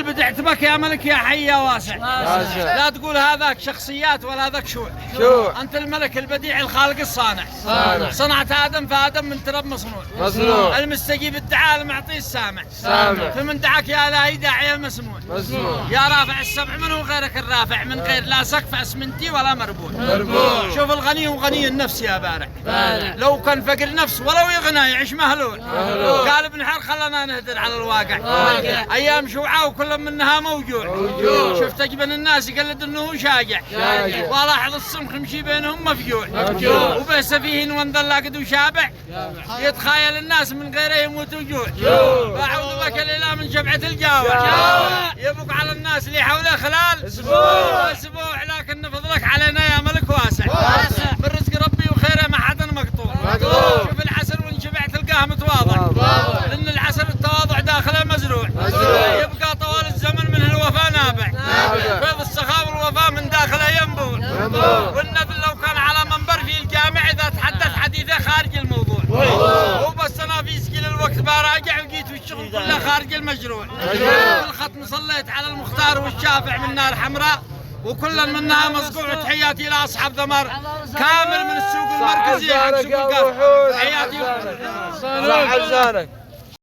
بدعت بك يا ملك يا حي يا واسع. لا تقول هذاك شخصيات ولا ذاك شوع. أنت الملك البديع الخالق الصانع. صنعت آدم فآدم من تراب مصنوع. المستجيب الدعاء المعطي السامع. فمن دعاك يا إلهي داعي مسموع. يا رافع السبع من هو غيرك الرافع من غير لا سقف اسمنتي ولا مربوع. شوف الغني وغني النفس يا بارع. لو كان فقر نفس ولو يغنى يعيش مهلول. قال ابن حر خلنا نهدر على الواقع. أيام شوعة وكل منها موجوع. شفت جبن الناس يقلد انه شاجع. ولاحظ الصمخ يمشي بينهم مفجوع. وبس فيه وانظل لاقد وشابع. يتخايل الناس من غيره يموت وجوع. فاعوذ بك الاله من شبعة الجاوع. يبقى على الناس اللي حوله خلال اسبوع لكن فضلك علينا يا ملك واسع. من رزق ربي وخيره ما حد مقطوع. شوف العسل وان شبع تلقاه متواضع. لان العسل التواضع داخله مزروع. يبقى طوال الزمن من الوفاء نابع. فيض السخاء والوفاء من داخله ينبوع. والنبي لو كان على منبر في الجامع اذا تحدث حديثه خارج الموضوع. هو بس انا في سكيل الوقت براجع وجيت والشغل كله خارج المشروع. بالختم صليت على المختار والشافع من نار حمراء. وكل منها مصقوع. تحياتي لاصحاب ثمر كامل من السوق المركزي حق سوق القهوه. تحياتي.